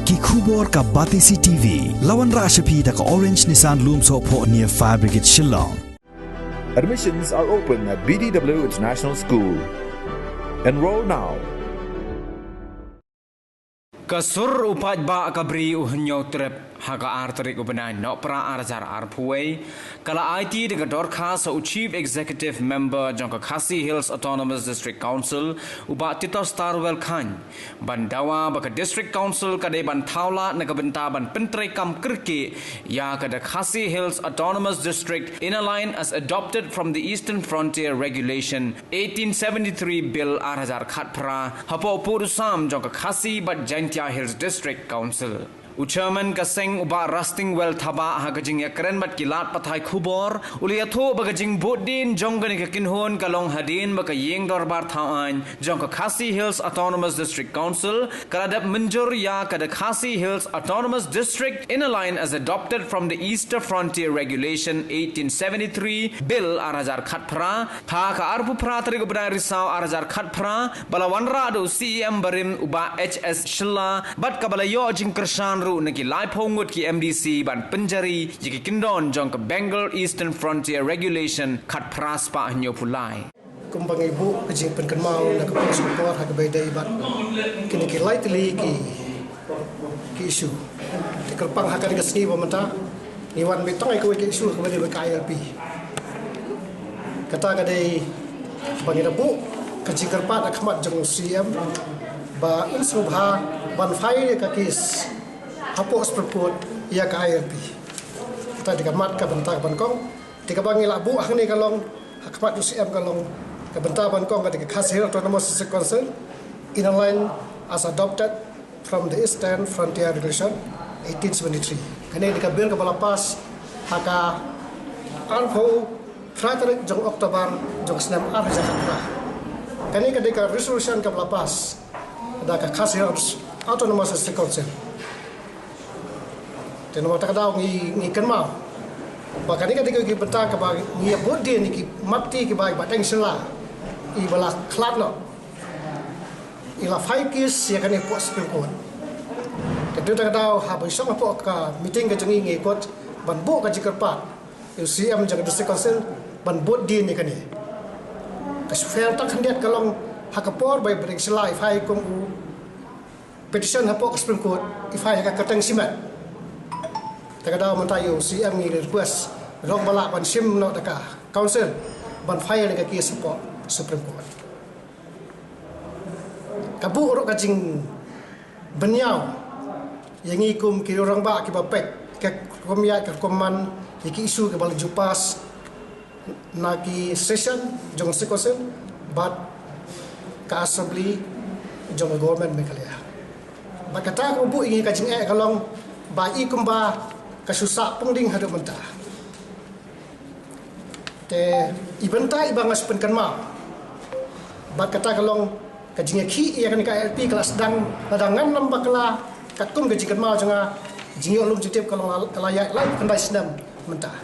Ki khubor ka Batisi TV. Lawan Rashapi da ka Orange Nissan Loom Sopho near Fire Brigade Shillong. Admissions are open at BDW International School. Enroll now. Kasur upat ba kabri uhnyo trip haga arterik ubenai no pra arzar arpuai kala IT de gadorka so chief executive member jongka Khasi Hills Autonomous District Council uba tito starwell khan bandawa baka district council kade ban thaula nagabenta ban pentre kam kirke ya kada Khasi Hills Autonomous District in a line as adopted from the Eastern Frontier Regulation 1873 bill arzar khatpra hapo purusam jongka Khasi bat Jaintia Hills District Council. Uchairman kaseng uba rusting well thaba hagajing ya keren bat kilat pathai khubor uliatho bagajing bodin jonggani ka kinhon kalong hadin baka yeng dorbar thawan jongka Khasi Hills Autonomous District Council kaladap menjur ya kada Khasi Hills Autonomous District in a line as adopted from the Eastern Frontier Regulation 1873 bill arazar khatpra tha ka arpu pra tarik ubda risau arazar khatpra balawanra do CM barim uba HS Shilla bat kabala yo jing kershan naki lai pongut ki MDC ban penjari jiki kindon jong ke Bengal Eastern Frontier Regulation khat praspa hanyo pulai kumbang ibu kejing penkenmal nak support hak bedai bat kini ki lightly ki isu dikelpang hak ka seni pementa iwan betang ai ki isu ke bedai KLP kata kadai bang ibu kejing kerpat akhmat jong CM ba insubha ban file ka kis hapok seperput ia ke ILP. Kita dikamat ke bentar bankong, tiga bangi labu ni kalong hakamat UCM kalong ke bentar bankong ke Khasi Hills Autonomous District Council in a line as adopted from the Eastern Frontier Regulation 1873. Kini dikabil ke balapas haka alpo Frederick jong Oktober jong senam Jakarta. Kini ketika resolution ke balapas ada ke Khasi Hills Autonomous District Council. Dan waktu kadang ngi kenmal, bahkan ini ketika kita betah ke bagi ngi bodin ngi mati ke bagi batang sela, ibala kelat no, ila faikis ya kan epok sepuluh. Dan kita kadang habis sok epok ke meeting ke jengi ngi ikut ban buk ke Jakarta, UCM jaga district council ban bodin ni kan ni. Kasufel tak hendak kalau hakapor bagi batang sela ifai kumu petition epok sepuluh, ifai hak katang simat. Takadaw mentayo CM ni request rong balak ban sim no taka council ban file ka ki support Supreme Court kabu ro kajing benyau yang ikum ki orang ba ki bapek ke komia ke koman ki isu ke bal jupas naki session jong council but ka assembly jong government mekalia bakata ko bu ingi kajing kalong ba ikum ba kasusak pengding hadap mentah. Te ibentai bangas penkenmal. Bat kata kalong kajingnya ki ia kan KLP kelas sedang ladangan lambakla katkum gaji kenmal janga jingyo lum citip kalong kalayak lai kendai senam mentah.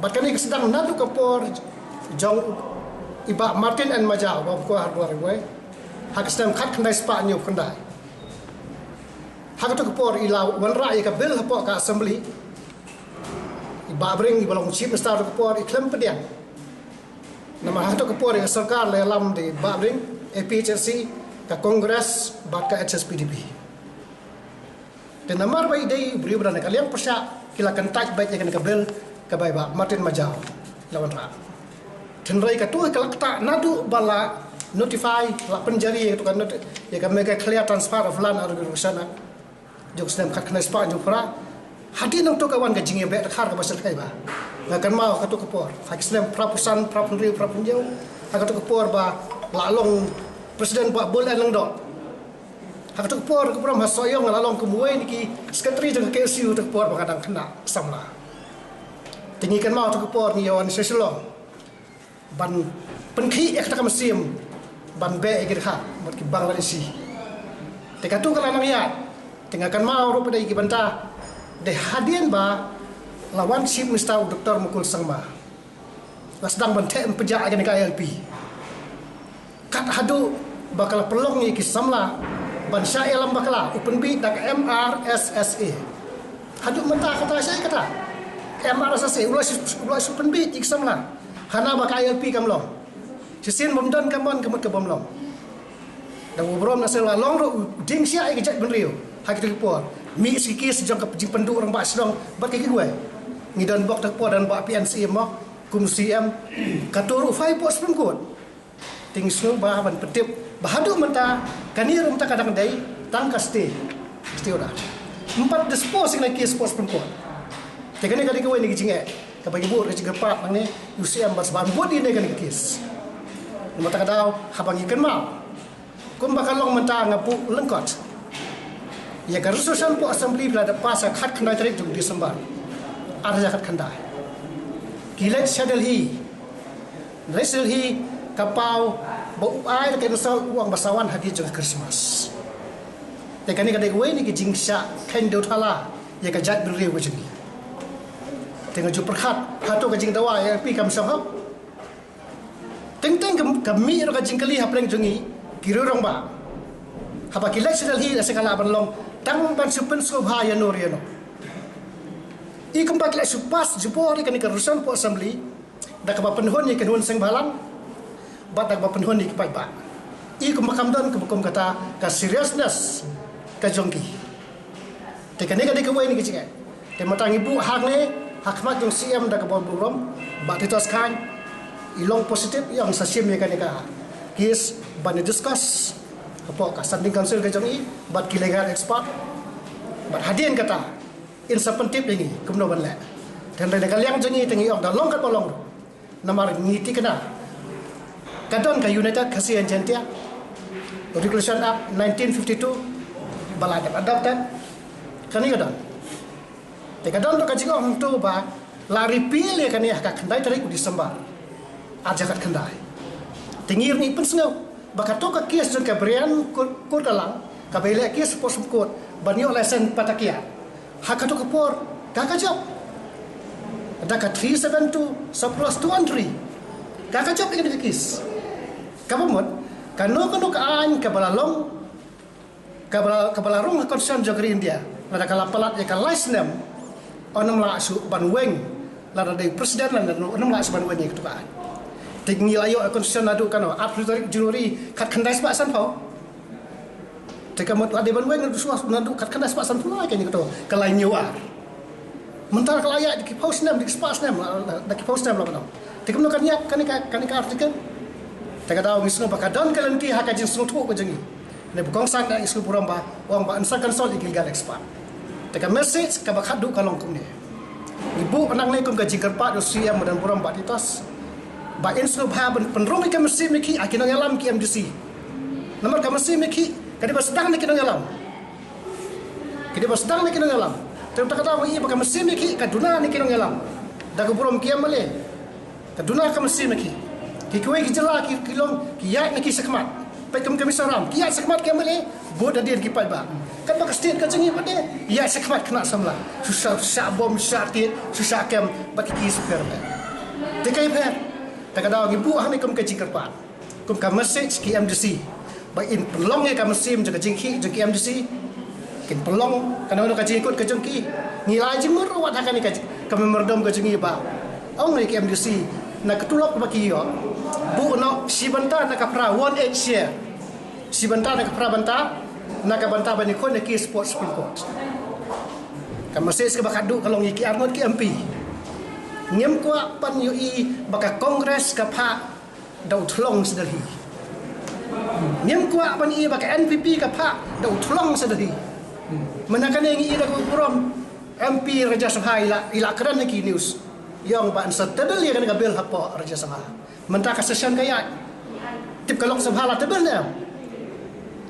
Bat kani sedang nadu kapor jong iba Martin and Majau bab ko harwar we. Hak sedang kat kendai spa nyu kendai. Hak tu kepor ilau wanra ia bil hapok ka assembly iba bring ibalong chief minister kepor iklam pedian nama hak tu kepor ia sarkar le lam di ba bring APHC ka kongres bat ka HSPDP dan namar bai dei beri berana kalian persya kila kentaj baik yang ka bil ka bai ba Martin Majau lawan ra tenrai ka tu kala kata nadu bala notify la penjari itu kan ya ka mega clear transfer of land argusana jok sedang kat kena spa jupra hadi nang to kawan gajing be khar ka basal kai ba ngakan mau ka to kepor hak sedang prapusan prapundri prapunjau hak to kepor ba lalong presiden ba bolan lang do hak to kepor ma soyong lalong kemuai niki sekretari jong KSU to kepor ba kadang kena samla tingikan mau to kepor ni yawan seselong ban penkhi ek ta kasim ban be egir ha mat ki Bangladeshi tekatu kala nang ya tinggalkan mau rupa dari kibanta de hadian ba lawan chief minister Dr. Mukul Sangma sedang bente pejak agen KLP kat hadu bakal pelong ni kisamla Bansa Elam Bakala Open Beat dak MRSSA haduk mentah kata saya kata MRSSA ulah Open Beat iksam lah hana bak ILP kamlong sisin bomdan kamon kemut ke bomlong dan ubrom nasel long ro ding sia ai kejat benriu hak tu po mi sikit sejong ke penduk orang bak sedong bak ke gue ngidon bok tak po dan bak PNC mo kum CM katuru 5 pos pengkut ting snu bah ban petip bahaduk mentah kanir mentah kadang dai tangkas stay ora 4 dispose nak kes pos pengkut tegane kali gue ni gijinge ka bagi bu ke pat nang ni UCM bas ban buat ni kan kes mata kadau habang ikan mau kum bakalong mentah ngapu lengkot ya ka resolution po assembly bila pas khat khandai tarik tu Disember ada zakat khandai kilat Delhi kapau bau ai ke resol uang basawan hadi jeng Christmas tekani kadai gue ni ke jingsha kendo thala ya ka jat berriu ke jengi tengah ju perkhat hato ke jing dawa ya pi kam sahab teng kami ro ka jing kali hapleng jengi kiro rong ba haba kilat Delhi la sekala banlong tang ban supen subha ya nur ya no I kempak kilat supas jupori kan ke resolution po assembly dak ba penhon ni kenhon seng balang batak ba penhon ni kipai ba I kumakam don kumakum kata ka seriousness ka jongki tekane ka dikawai ni kicing te matang ibu hak ne hakmat jong CM dak ba burom ba titos kan ilong positif yang sasim ya kan ka kis ban discuss apa ka standing council ka jong I bat kilegal expert bat hadien kata in sapentip ini kumno ban la dan da kaliang jong I tengi ok da long kat bolong namar ngiti kena kadon ka United Kasian Jentia Regulation Act 1952 balad adopted kani kadon te kadon to kajigo tu ba la repeal ya kani ka khandai tarik Disember aja kat khandai tingir ni pun sengau bakato ka kias jong ka brian kur kalang ka bele kias pos kut banyo lesen patakia hakato ka por kakajop ada ka 372 surplus 213 kakajop dengan kis kapamot kano kaan kabalalong kabalarong konsen jogri India lada kalapalat ya kalaisnem onam la su banweng lada de presiden lada onam la su banweng itu kan tinggi layo konsen adu kano April Januari kat kandai sebasan pau tekamot lada banweng nadu kat kandai sebasan pau kayaknya gitu kalai nyuar mentara kalaya di pausnem di spasnem di pausnem lo kano tekamno kan yak kan artikel Teka tahu ngisno bakadon kalenti hakajin snutu ko jengi. Ne bukong sang na isku puramba wang ba ansa kansol illegal expert. Teka message ka bakadu kalong kumne. Ibu penang ne kum ka jingkerpa do siam dan puramba titos. Ba insno ba penrong ka mesti miki akino ngalam ki MDC. Nomor ka mesti miki kadi ba sedang ne kino ngalam. Kadi ba sedang ne kino ngalam. Teka tahu i ba ka mesti miki ka duna ne kino ngalam. Da ko purom kiam male. Ka duna ka mesti miki. Kikuai kijela kilong kiat nak kisakmat. Pai kami saram. Kiat sakmat kemale bod adir kipat ba. Kan bak state ka jengi pade. Ya sakmat kena samla. Susah bom syartit, susah kem bak kis per. Tekai per. Tak ada ibu hang kum ka jingkerpat. Kum ka message ki MDC. Ba in pelong ka mesim jaga jingki jeki MDC. Kin pelong kana ka jingkut ka jengki. Ngilai jemur wat akan ka kami merdom ka jengi ba. Ong ki MDC na ketulok baki yo bu no si banta na kapra 1 share si banta na kapra banta na ka banta bani ko na ki sports court kamases ka bakadu kalong iki arnot ki MP ngem ko pan yu I baka kongres ka pha dau thlong sedhi ngem ko pan I baka NPP ka pha dau thlong sedhi manakan yang I da ko purom MP Raja Sabha ila kran ki news yang ba ansa tebel ya kan gabil hapo Raja Sabha mentah ka session kaya tip kalong sabha la tebel na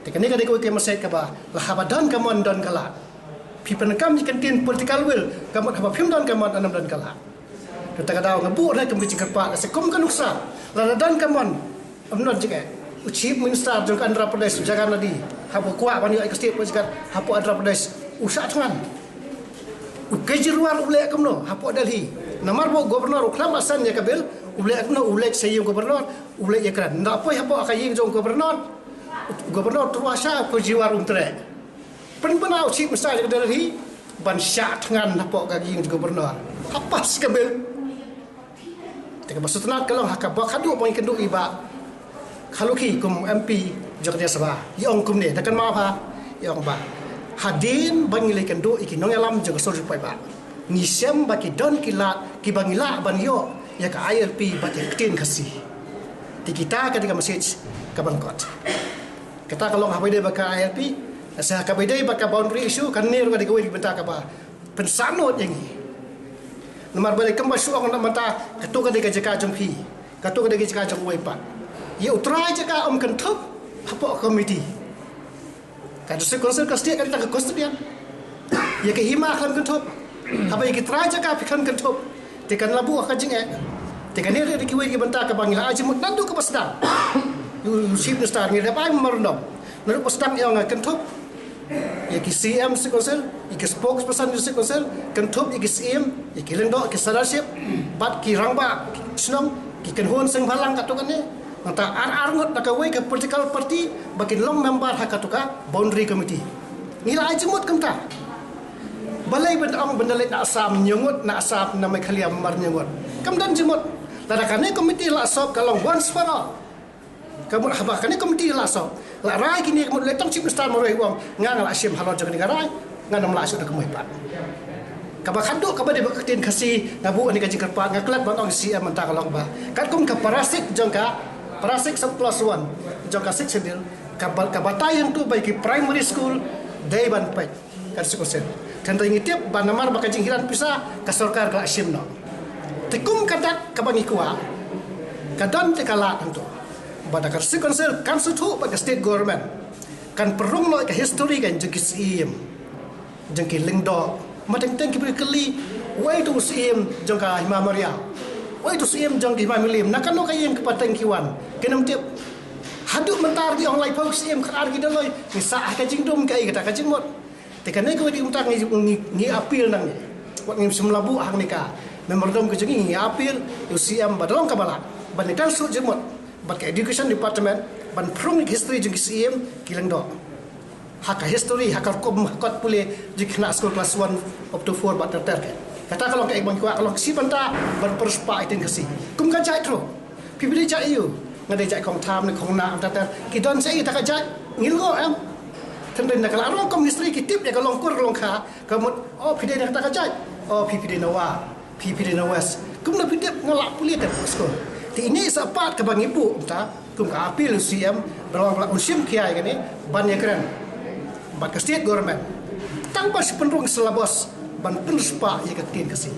tekani ka deko ke masai ka ba la habadan ka mon don kala pipen kam ni kantin political will ka mon haba phim don ka mon anam don kala to ta ka daw ngabu na kam ki kerpa se kum ka nuksa la dan ka mon amnon jike chief minister jong Andhra Pradesh jagan nadi habo kwa ban yo state pojkat hapo Andhra Pradesh usah tuan Kejirwar ulek kumno hapo Delhi namar bo gubernur uklam asan ya kabil ulek kumno ulek sayu gubernur ulek ya kran ndak poi hapo akayi jong gubernur gubernur tuasa perjiwar untre penau chief minister dari ban syak tangan napok gagi gubernur apa sekabel teka maksudna kalau hakabak hadu poin kendu iba haluki kum MP Jakarta Sabah yong kum ne dakan ma ha yong ba hadin bangile kendu ikinong alam jaga sol pai ba ni sem ba ki don ki bangila ban yo ya ka ILP ba ke tin kasih di kita ketika message ke bangkot kata kalau habai dia baka ILP saya habai dia baka boundary issue kan ni ro digawe dibenta ka ba pensanot yang ni nomor balik kembali suang nak mata ketua ketika jaka jengpi ketua ketika jaka jeng waipa ya utrai jaka kentup apa komiti kan konsul kasih kan tak konstituen ya ke hima kan kentup habai ke trai jaka pikan kentup tekan labu akan jeng tekan ni dia kiwai dibenta ka bangila ajimut nandu ke pasdang chief minister ni dapat merendam nandu pasdang yang kentup ya ki CM sekonsel ki spokesperson di sekonsel kentup ki CM ki lendo ki sadarship bat ki rangba snong ki kenhon seng balang katukan ni ngata ar ngot nak away ke political party bagi long member hakatuka boundary committee nila ajimut kenta balai bendang bendalit nak asam nyungut nak asap namai khaliam mar nyungut kamdan jimut ladakane committee la asap kalau once for all kamu habakane committee la asap la rai kini kamu letang chief minister moroi wang ngang la asim halon jang negara ngang nam la asuk dak moi pat kabakando kabade bakatin kasi nabu ani kaji kerpa ngaklat bang CM menta kalong ba kat kum ka parasik jangka parasik sub plus 1 jangka 6 sedil kabatai yang tu baiki primary school day ban pai kan sikosen tanda ngitip ban namar bakajing hiran pisa ka sarkar ka asim no tikum kadak kabangi kuwa kadan tekala tentu badakar sikonsel kan sutu bagi state government kan perung lo ke history kan jengki CM jengki lingdo mateng teng kibri way to CM jengka Imam Maria way to CM jengki Imam Milim nakan no kayeng kepateng kiwan kenam tiap haduk mentar di online pau CM khar gi daloi ni sa ka jingdum kai kata ka jingmot tekan ne ko di utak ni apil nang wat ngim semlabu hang nika memordom ke jengi ni apil CM badalong kabala banikan su jingmot bat ke education department ban prung history jeng CM kilang do hak history hak kom kot pule jikna school class 1 up to 4 bat ter kata kalau ke bang kuat kalau si banta ban perspa itin kasi kum ka jai tro pibili jai you ngade jai kong tham ni kong na ter ki don sei ta ka jai ngilgo em tenden nak la kom history ki tip ya kalong kur kalong kha kamut oh pide nak ta ka jai oh pipide nawa pipide nawas kum na pide ngalak pule ter school ti ini sapat ke bang ibu ta kum ka apil CM berawang la usim kiai kani ban ya keren ban ke state government tanpa sepenrung selabos ban penspa ya ke tin kasi